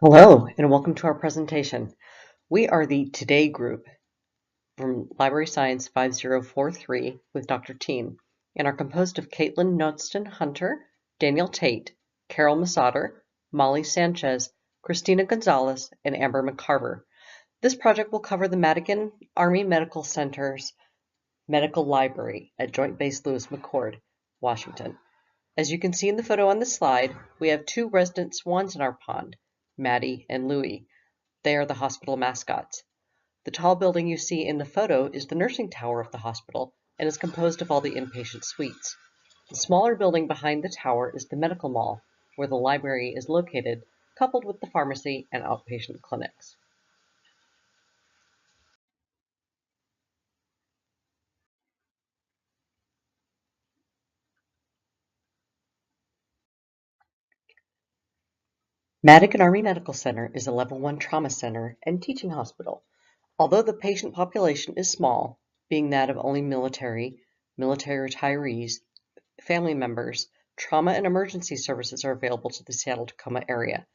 Hello, and welcome to our presentation. We are the Today group from Library Science 5043 with Dr. Team, and are composed of Caitlin Knudsen Hunter, Daniel Tate, Carol Masader, Molly Sanchez, Christina Gonzalez, and Amber McCarver. This project will cover the Madigan Army Medical Center's Medical Library at Joint Base Lewis McChord, Washington. As you can see in the photo on this slide, we have two resident swans in our pond, Maddie and Louie. They are the hospital mascots. The tall building you see in the photo is the nursing tower of the hospital and is composed of all the inpatient suites. The smaller building behind the tower is the medical mall, where the library is located, coupled with the pharmacy and outpatient clinics. Madigan Army Medical Center is a Level 1 trauma center and teaching hospital. Although the patient population is small, being that of only military retirees, family members, trauma and emergency services are available to the Seattle-Tacoma area.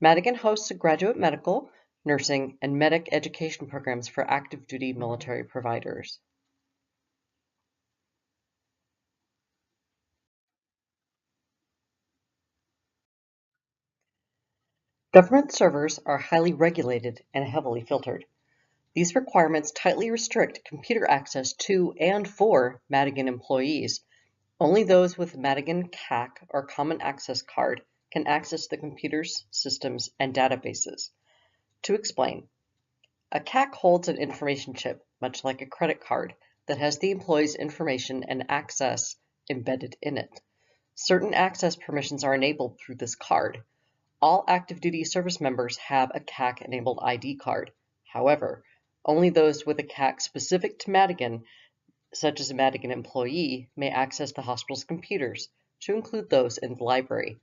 Madigan hosts graduate medical, nursing, and medic education programs for active duty military providers. Government servers are highly regulated and heavily filtered. These requirements tightly restrict computer access to and for Madigan employees. Only those with Madigan CAC or Common Access Card can access the computers, systems, and databases. To explain, a CAC holds an information chip, much like a credit card, that has the employee's information and access embedded in it. Certain access permissions are enabled through this card. All active duty service members have a CAC-enabled ID card. However, only those with a CAC specific to Madigan, such as a Madigan employee, may access the hospital's computers, to include those in the library.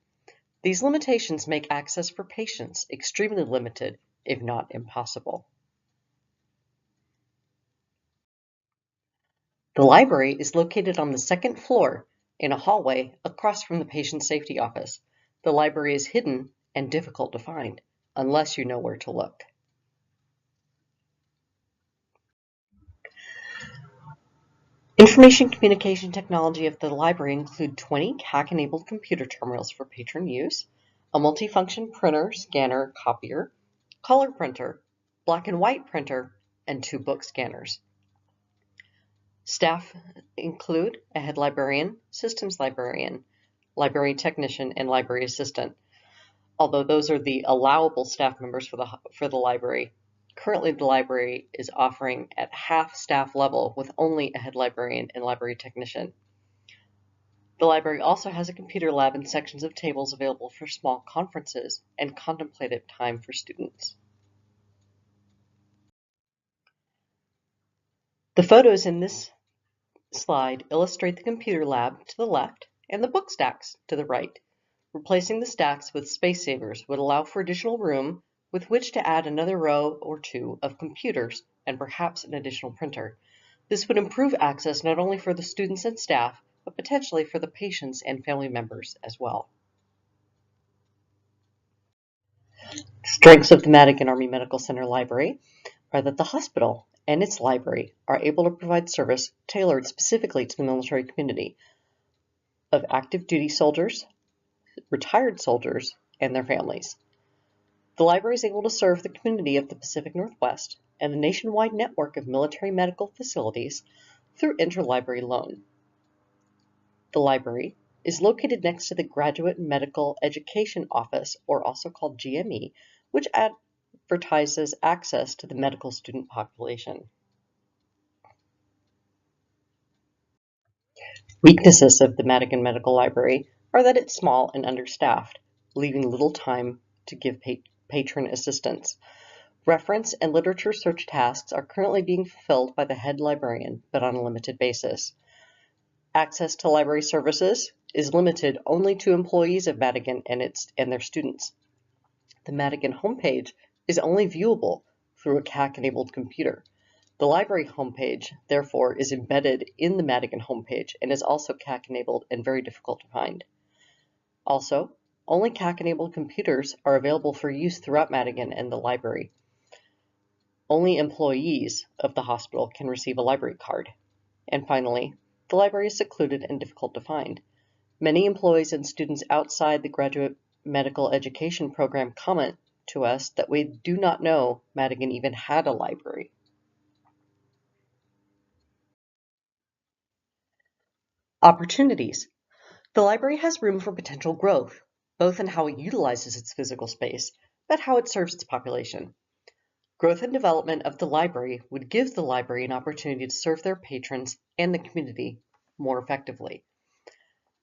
These limitations make access for patients extremely limited, if not impossible. The library is located on the second floor in a hallway across from the patient safety office. The library is hidden and difficult to find, unless you know where to look. Information communication technology of the library include 20 CAC-enabled computer terminals for patron use, a multifunction printer, scanner, copier, color printer, black and white printer, and 2 book scanners. Staff include a head librarian, systems librarian, library technician, and library assistant, although those are the allowable staff members for the library. Currently, the library is offering at half staff level with only a head librarian and library technician. The library also has a computer lab and sections of tables available for small conferences and contemplative time for students. The photos in this slide illustrate the computer lab to the left and the book stacks to the right. Replacing the stacks with space savers would allow for additional room with which to add another row or two of computers and perhaps an additional printer. This would improve access not only for the students and staff, but potentially for the patients and family members as well. Strengths of the Madigan Army Medical Center Library are that the hospital and its library are able to provide service tailored specifically to the military community of active duty soldiers, retired soldiers, and their families. The library is able to serve the community of the Pacific Northwest and a nationwide network of military medical facilities through interlibrary loan. The library is located next to the Graduate Medical Education Office, or also called GME, which advertises access to the medical student population. Weaknesses of the Madigan Medical Library are that it's small and understaffed, leaving little time to give patron assistance. Reference and literature search tasks are currently being fulfilled by the head librarian, but on a limited basis. Access to library services is limited only to employees of Madigan and their students. The Madigan homepage is only viewable through a CAC-enabled computer. The library homepage, therefore, is embedded in the Madigan homepage and is also CAC-enabled and very difficult to find. Also, Only CAC-enabled computers are available for use throughout Madigan and the library. Only employees of the hospital can receive a library card. And finally, the library is secluded and difficult to find. Many employees and students outside the graduate medical education program comment to us that we do not know Madigan even had a library. Opportunities. The library has room for potential growth, both in how it utilizes its physical space, but how it serves its population. Growth and development of the library would give the library an opportunity to serve their patrons and the community more effectively.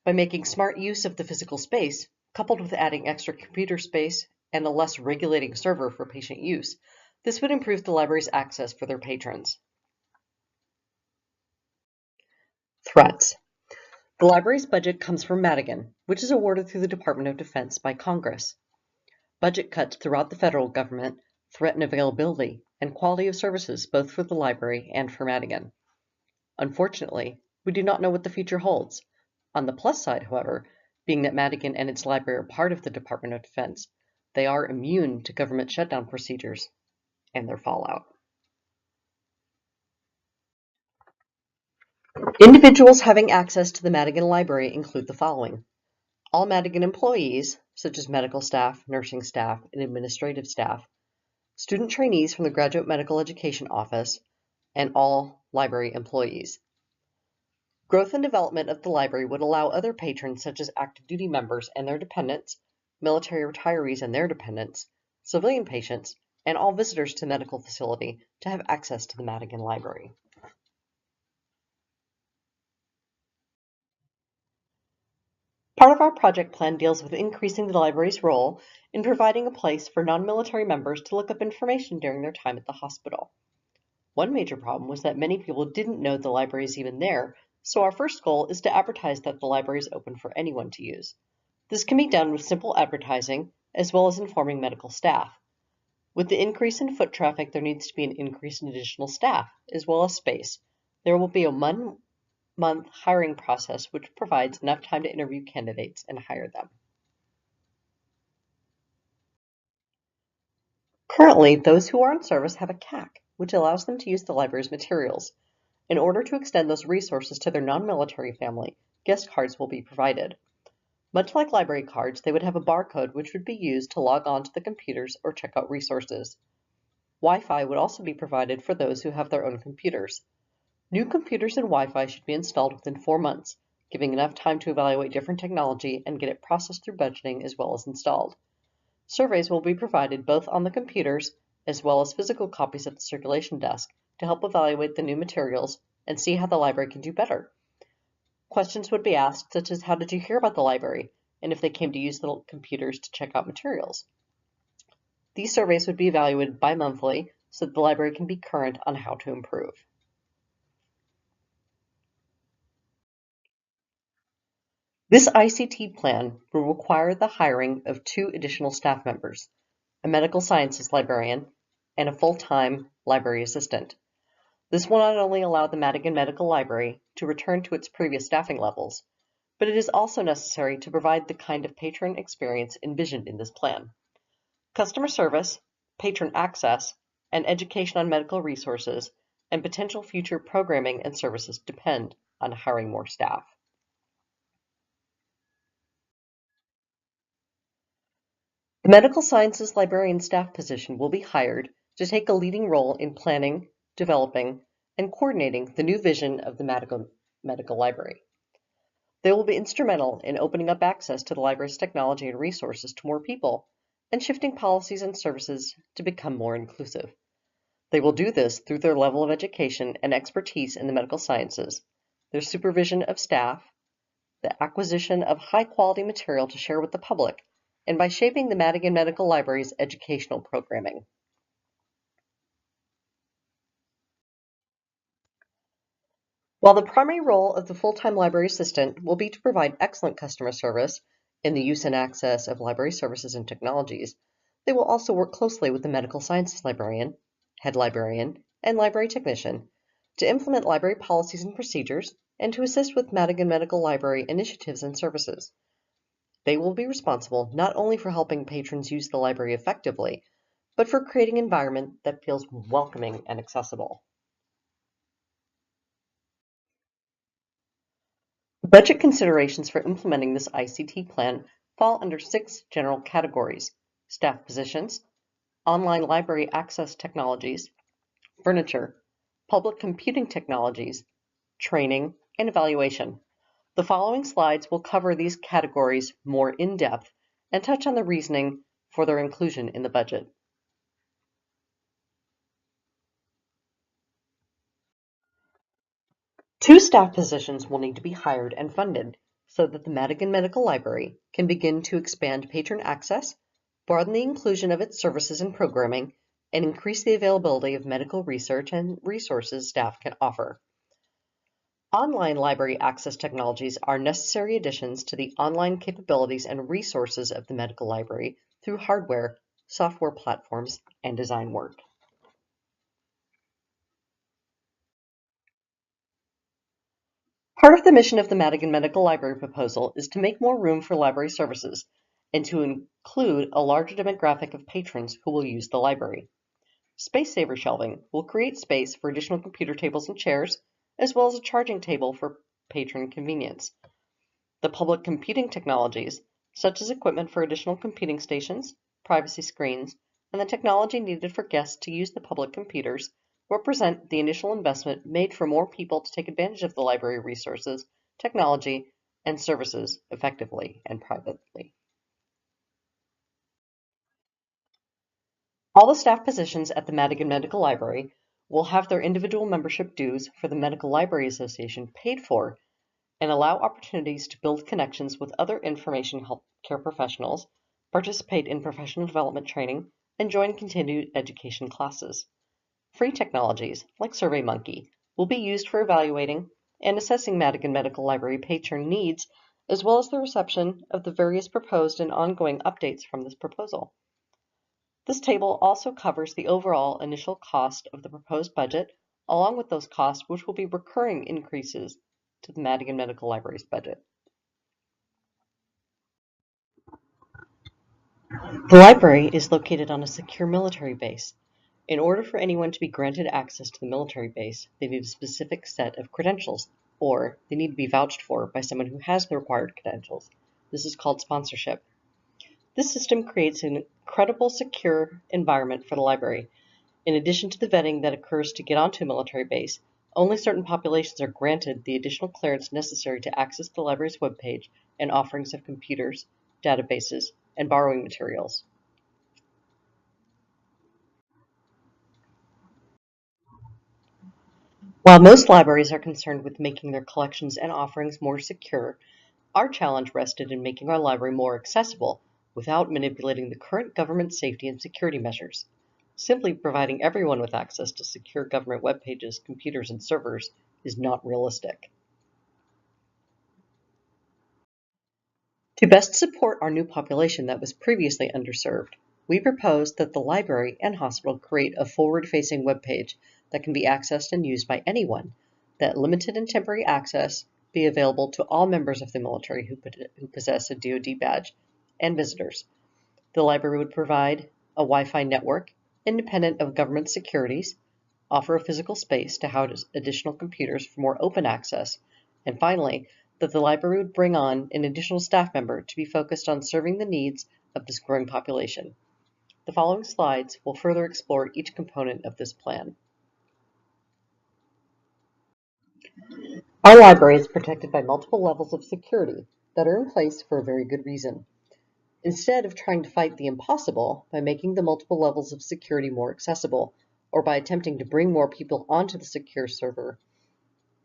By making smart use of the physical space, coupled with adding extra computer space and a less regulating server for patient use, this would improve the library's access for their patrons. Threats. The library's budget comes from Madigan, which is awarded through the Department of Defense by Congress. Budget cuts throughout the federal government threaten availability and quality of services both for the library and for Madigan. Unfortunately, we do not know what the future holds. On the plus side, however, being that Madigan and its library are part of the Department of Defense, they are immune to government shutdown procedures and their fallout. Individuals having access to the Madigan Library include the following. All Madigan employees, such as medical staff, nursing staff, and administrative staff, student trainees from the Graduate Medical Education Office, and all library employees. Growth and development of the library would allow other patrons such as active duty members and their dependents, military retirees and their dependents, civilian patients, and all visitors to the medical facility to have access to the Madigan Library. Part of our project plan deals with increasing the library's role in providing a place for non-military members to look up information during their time at the hospital. One major problem was that many people didn't know the library is even there, so our first goal is to advertise that the library is open for anyone to use. This can be done with simple advertising, as well as informing medical staff. With the increase in foot traffic, there needs to be an increase in additional staff, as well as space. There will be a 1-month hiring process which provides enough time to interview candidates and hire them. Currently, those who are in service have a CAC, which allows them to use the library's materials. In order to extend those resources to their non-military family, guest cards will be provided. Much like library cards, they would have a barcode which would be used to log on to the computers or check out resources. Wi-Fi would also be provided for those who have their own computers. New computers and Wi-Fi should be installed within 4 months, giving enough time to evaluate different technology and get it processed through budgeting as well as installed. Surveys will be provided both on the computers as well as physical copies at the circulation desk to help evaluate the new materials and see how the library can do better. Questions would be asked such as how did you hear about the library and if they came to use the computers to check out materials. These surveys would be evaluated bi-monthly so that the library can be current on how to improve. This ICT plan will require the hiring of 2 additional staff members, a medical sciences librarian, and a full-time library assistant. This will not only allow the Madigan Medical Library to return to its previous staffing levels, but it is also necessary to provide the kind of patron experience envisioned in this plan. Customer service, patron access, and education on medical resources and potential future programming and services depend on hiring more staff. The medical sciences librarian staff position will be hired to take a leading role in planning, developing, and coordinating the new vision of the Madigan Medical Library. They will be instrumental in opening up access to the library's technology and resources to more people and shifting policies and services to become more inclusive. They will do this through their level of education and expertise in the medical sciences, their supervision of staff, the acquisition of high-quality material to share with the public, and by shaping the Madigan Medical Library's educational programming. While the primary role of the full-time library assistant will be to provide excellent customer service in the use and access of library services and technologies, they will also work closely with the medical sciences librarian, head librarian, and library technician to implement library policies and procedures and to assist with Madigan Medical Library initiatives and services. They will be responsible not only for helping patrons use the library effectively, but for creating an environment that feels welcoming and accessible. Budget considerations for implementing this ICT plan fall under 6 general categories: staff positions, online library access technologies, furniture, public computing technologies, training, and evaluation. The following slides will cover these categories more in depth and touch on the reasoning for their inclusion in the budget. Two staff positions will need to be hired and funded so that the Madigan Medical Library can begin to expand patron access, broaden the inclusion of its services and programming, and increase the availability of medical research and resources staff can offer. Online library access technologies are necessary additions to the online capabilities and resources of the medical library through hardware, software platforms, and design work. Part of the mission of the Madigan Medical Library proposal is to make more room for library services and to include a larger demographic of patrons who will use the library. Space saver shelving will create space for additional computer tables and chairs, as well as a charging table for patron convenience. The public computing technologies, such as equipment for additional computing stations, privacy screens, and the technology needed for guests to use the public computers, represent the initial investment made for more people to take advantage of the library resources, technology, and services effectively and privately. All the staff positions at the Madigan Medical Library will have their individual membership dues for the Medical Library Association paid for and allow opportunities to build connections with other information healthcare professionals, participate in professional development training, and join continued education classes. Free technologies, like SurveyMonkey, will be used for evaluating and assessing Madigan Medical Library patron needs, as well as the reception of the various proposed and ongoing updates from this proposal. This table also covers the overall initial cost of the proposed budget, along with those costs which will be recurring increases to the Madigan Medical Library's budget. The library is located on a secure military base. In order for anyone to be granted access to the military base, they need a specific set of credentials, or they need to be vouched for by someone who has the required credentials. This is called sponsorship. This system creates an incredible secure environment for the library. In addition to the vetting that occurs to get onto a military base, only certain populations are granted the additional clearance necessary to access the library's webpage and offerings of computers, databases, and borrowing materials. While most libraries are concerned with making their collections and offerings more secure, our challenge rested in making our library more accessible without manipulating the current government safety and security measures. Simply providing everyone with access to secure government web pages, computers, and servers is not realistic. To best support our new population that was previously underserved, we proposed that the library and hospital create a forward-facing web page that can be accessed and used by anyone, that limited and temporary access be available to all members of the military who possess a DoD badge and visitors. The library would provide a Wi-Fi network independent of government securities, offer a physical space to house additional computers for more open access, and finally, that the library would bring on an additional staff member to be focused on serving the needs of this growing population. The following slides will further explore each component of this plan. Our library is protected by multiple levels of security that are in place for a very good reason. Instead of trying to fight the impossible by making the multiple levels of security more accessible, or by attempting to bring more people onto the secure server,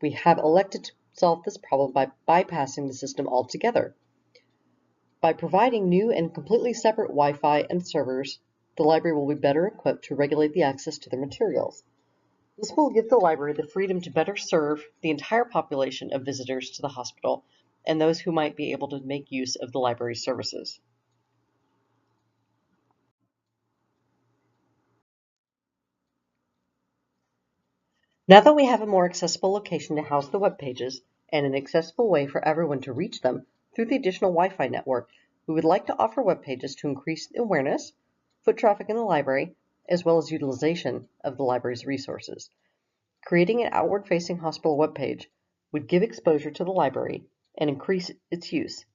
we have elected to solve this problem by bypassing the system altogether. By providing new and completely separate Wi-Fi and servers, the library will be better equipped to regulate the access to their materials. This will give the library the freedom to better serve the entire population of visitors to the hospital and those who might be able to make use of the library's services. Now that we have a more accessible location to house the web pages and an accessible way for everyone to reach them through the additional Wi-Fi network, We would like to offer web pages to increase awareness, foot traffic in the library, as well as utilization of the library's resources. Creating an outward-facing hospital web page would give exposure to the library and increase its use.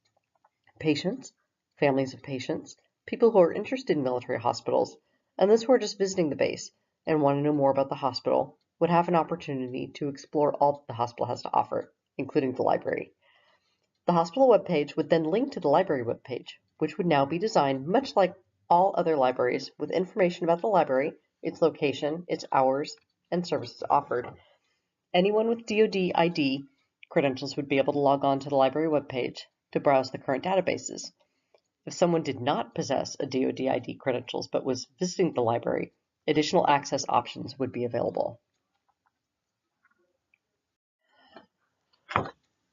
Patients, families of patients, people who are interested in military hospitals, and those who are just visiting the base and want to know more about the hospital would have an opportunity to explore all that the hospital has to offer, including the library. The hospital webpage would then link to the library webpage, which would now be designed much like all other libraries with information about the library, its location, its hours, and services offered. Anyone with DoD ID credentials would be able to log on to the library webpage to browse the current databases. If someone did not possess a DoD ID credentials but was visiting the library, additional access options would be available.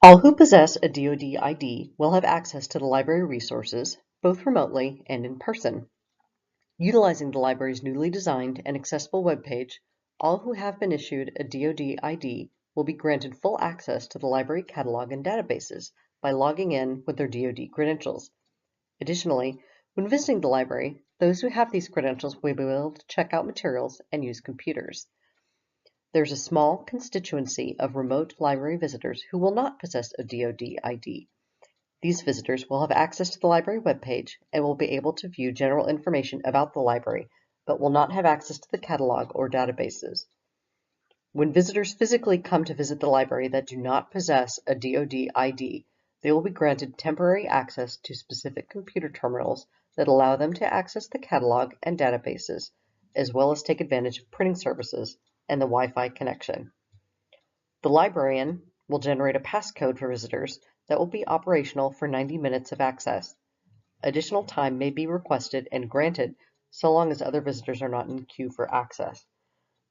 All who possess a DoD ID will have access to the library resources, both remotely and in person. Utilizing the library's newly designed and accessible webpage, all who have been issued a DoD ID will be granted full access to the library catalog and databases by logging in with their DoD credentials. Additionally, when visiting the library, those who have these credentials will be able to check out materials and use computers. There's a small constituency of remote library visitors who will not possess a DoD ID. These visitors will have access to the library webpage and will be able to view general information about the library, but will not have access to the catalog or databases. When visitors physically come to visit the library that do not possess a DoD ID, they will be granted temporary access to specific computer terminals that allow them to access the catalog and databases, as well as take advantage of printing services and the Wi-Fi connection. The librarian will generate a passcode for visitors that will be operational for 90 minutes of access. Additional time may be requested and granted so long as other visitors are not in queue for access.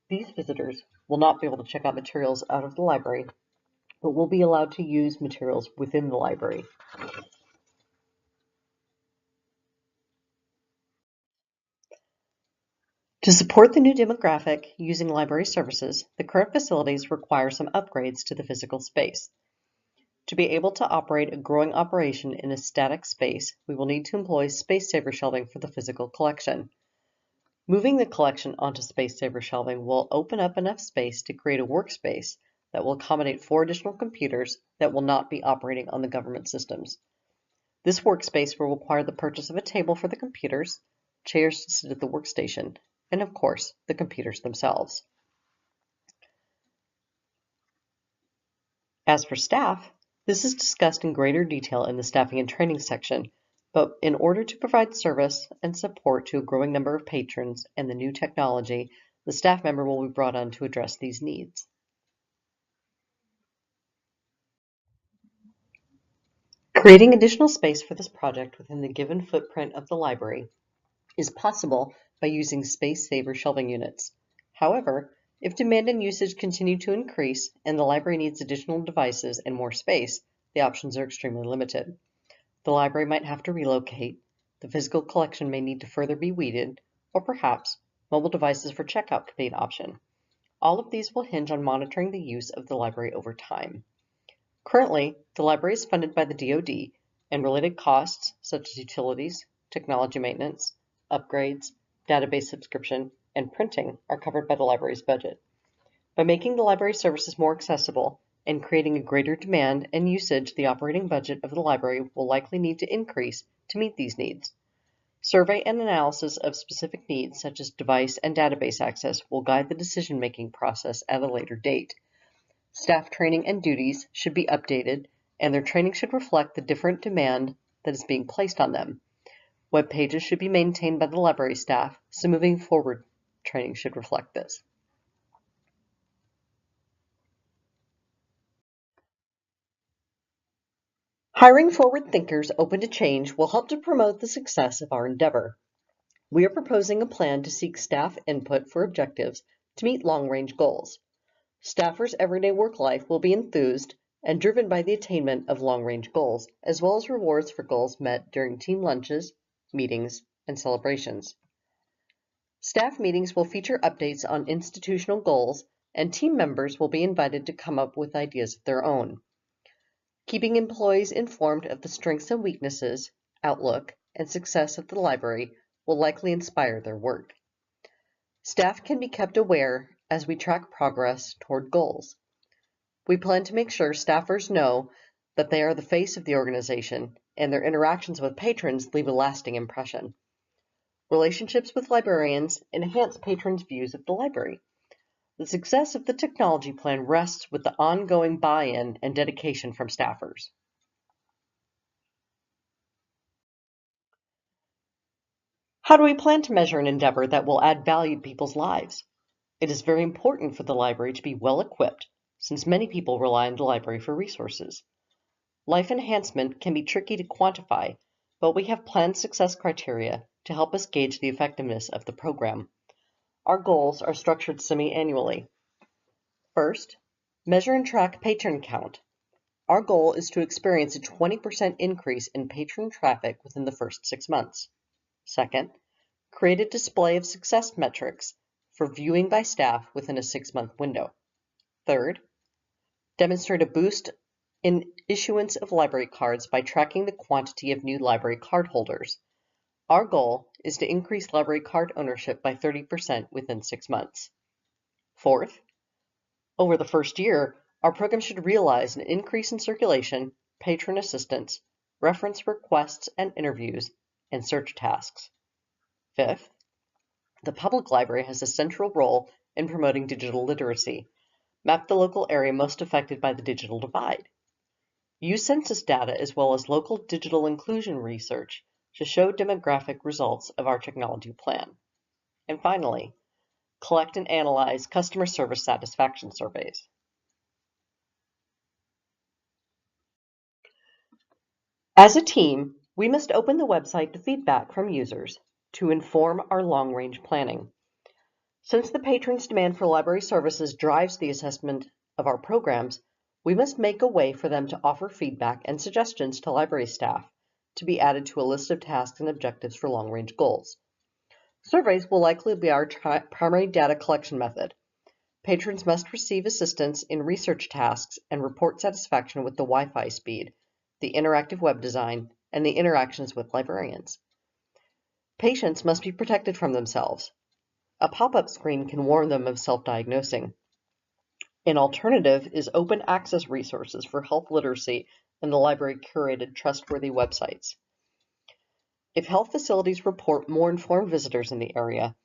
These visitors will not be able to check out materials out of the library, but will be allowed to use materials within the library. To support the new demographic using library services, the current facilities require some upgrades to the physical space. To be able to operate a growing operation in a static space, we will need to employ space-saver shelving for the physical collection. Moving the collection onto space-saver shelving will open up enough space to create a workspace that will accommodate 4 additional computers that will not be operating on the government systems. This workspace will require the purchase of a table for the computers, chairs to sit at the workstation, and of course, the computers themselves. As for staff, this is discussed in greater detail in the staffing and training section, but in order to provide service and support to a growing number of patrons and the new technology, the staff member will be brought on to address these needs. Creating additional space for this project within the given footprint of the library is possible by using space-saver shelving units. However, if demand and usage continue to increase and the library needs additional devices and more space, the options are extremely limited. The library might have to relocate, the physical collection may need to further be weeded, or perhaps mobile devices for checkout could be an option. All of these will hinge on monitoring the use of the library over time. Currently, the library is funded by the DoD, and related costs such as utilities, technology maintenance, upgrades, database subscription, and printing are covered by the library's budget. By making the library services more accessible and creating a greater demand and usage, the operating budget of the library will likely need to increase to meet these needs. Survey and analysis of specific needs, such as device and database access, will guide the decision-making process at a later date. Staff training and duties should be updated, and their training should reflect the different demand that is being placed on them. Web pages should be maintained by the library staff, so moving forward, training should reflect this. Hiring forward thinkers open to change will help to promote the success of our endeavor. We are proposing a plan to seek staff input for objectives to meet long-range goals. Staffers' everyday work life will be enthused and driven by the attainment of long-range goals, as well as rewards for goals met during team lunches, meetings, and celebrations. Staff meetings will feature updates on institutional goals, and team members will be invited to come up with ideas of their own. Keeping employees informed of the strengths and weaknesses, outlook, and success of the library will likely inspire their work. Staff can be kept aware as we track progress toward goals. We plan to make sure staffers know that they are the face of the organization and their interactions with patrons leave a lasting impression. Relationships with librarians enhance patrons' views of the library. The success of the technology plan rests with the ongoing buy-in and dedication from staffers. How do we plan to measure an endeavor that will add value to people's lives? It is very important for the library to be well equipped, since many people rely on the library for resources. Life enhancement can be tricky to quantify, but we have planned success criteria to help us gauge the effectiveness of the program. Our goals are structured semi-annually. First, measure and track patron count. Our goal is to experience a 20% increase in patron traffic within the first 6 months. Second, create a display of success metrics for viewing by staff within a 6-month window. Third, demonstrate a boost in issuance of library cards by tracking the quantity of new library card holders. Our goal is to increase library card ownership by 30% within 6 months. Fourth, over the first year, our program should realize an increase in circulation, patron assistance, reference requests and interviews, and search tasks. Fifth, the public library has a central role in promoting digital literacy. Map the local area most affected by the digital divide. Use census data as well as local digital inclusion research to show demographic results of our technology plan. And finally, collect and analyze customer service satisfaction surveys. As a team, we must open the website to feedback from users to inform our long-range planning. Since the patrons' demand for library services drives the assessment of our programs, we must make a way for them to offer feedback and suggestions to library staff to be added to a list of tasks and objectives for long-range goals. Surveys will likely be our primary data collection method. Patrons must receive assistance in research tasks and report satisfaction with the Wi-Fi speed, the interactive web design, and the interactions with librarians. Patients must be protected from themselves. A pop-up screen can warn them of self-diagnosing. An alternative is open access resources for health literacy and the library curated trustworthy websites. If health facilities report more informed visitors in the area,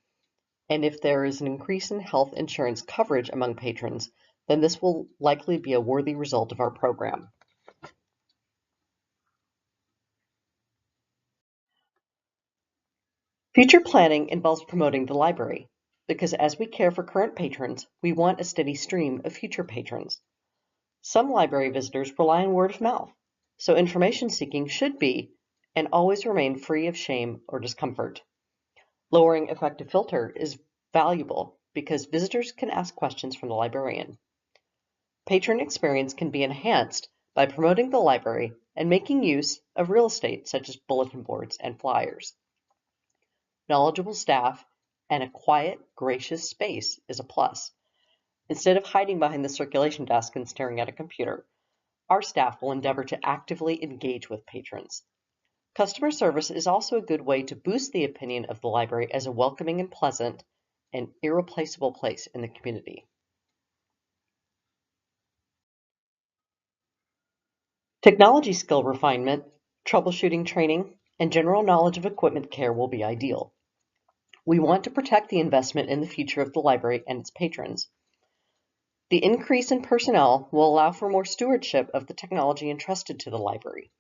and if there is an increase in health insurance coverage among patrons, then this will likely be a worthy result of our program. Future planning involves promoting the library, because as we care for current patrons, we want a steady stream of future patrons. Some library visitors rely on word of mouth, so information seeking should be and always remain free of shame or discomfort. Lowering effective filter is valuable because visitors can ask questions from the librarian. Patron experience can be enhanced by promoting the library and making use of real estate such as bulletin boards and flyers. Knowledgeable staff and a quiet, gracious space is a plus. Instead of hiding behind the circulation desk and staring at a computer, our staff will endeavor to actively engage with patrons. Customer service is also a good way to boost the opinion of the library as a welcoming and pleasant and irreplaceable place in the community. Technology skill refinement, troubleshooting training, and general knowledge of equipment care will be ideal. We want to protect the investment in the future of the library and its patrons. The increase in personnel will allow for more stewardship of the technology entrusted to the library.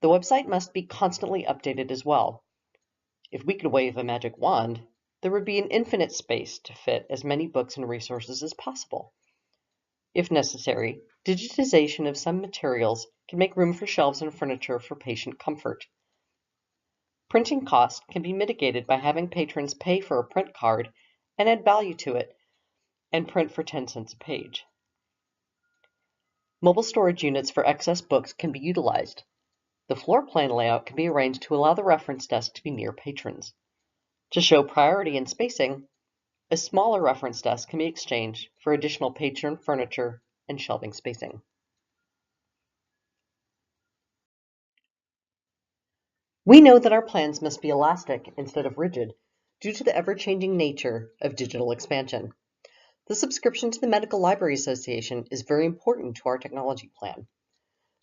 The website must be constantly updated as well. If we could wave a magic wand, there would be an infinite space to fit as many books and resources as possible. If necessary, digitization of some materials can make room for shelves and furniture for patient comfort. Printing costs can be mitigated by having patrons pay for a print card and add value to it and print for 10 cents a page. Mobile storage units for excess books can be utilized. The floor plan layout can be arranged to allow the reference desk to be near patrons. To show priority in spacing, a smaller reference desk can be exchanged for additional patron furniture and shelving spacing. We know that our plans must be elastic instead of rigid due to the ever-changing nature of digital expansion. The subscription to the Medical Library Association is very important to our technology plan.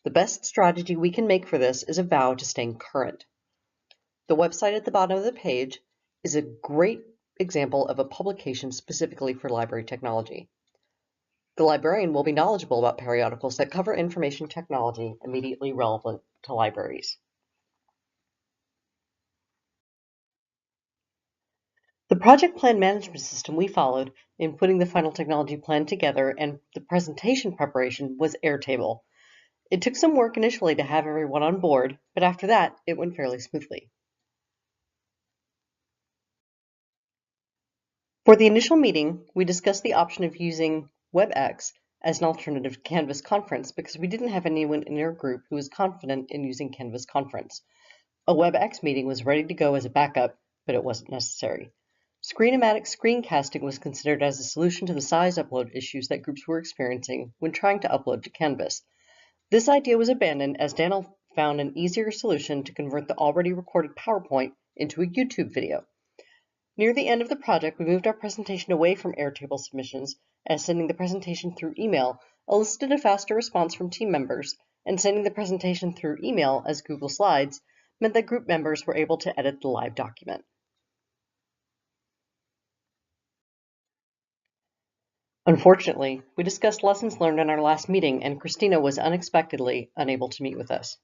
The best strategy we can make for this is a vow to staying current. The website at the bottom of the page is a great example of a publication specifically for library technology. The librarian will be knowledgeable about periodicals that cover information technology immediately relevant to libraries. The project plan management system we followed in putting the final technology plan together and the presentation preparation was Airtable. It took some work initially to have everyone on board, but after that, it went fairly smoothly. For the initial meeting, we discussed the option of using WebEx as an alternative to Canvas Conference because we didn't have anyone in our group who was confident in using Canvas Conference. A WebEx meeting was ready to go as a backup, but it wasn't necessary. Screen-o-matic screencasting was considered as a solution to the size upload issues that groups were experiencing when trying to upload to Canvas. This idea was abandoned as Daniel found an easier solution to convert the already recorded PowerPoint into a YouTube video. Near the end of the project, we moved our presentation away from Airtable submissions, as sending the presentation through email elicited a faster response from team members, and sending the presentation through email as Google Slides meant that group members were able to edit the live document. Unfortunately, we discussed lessons learned in our last meeting, and Christina was unexpectedly unable to meet with us.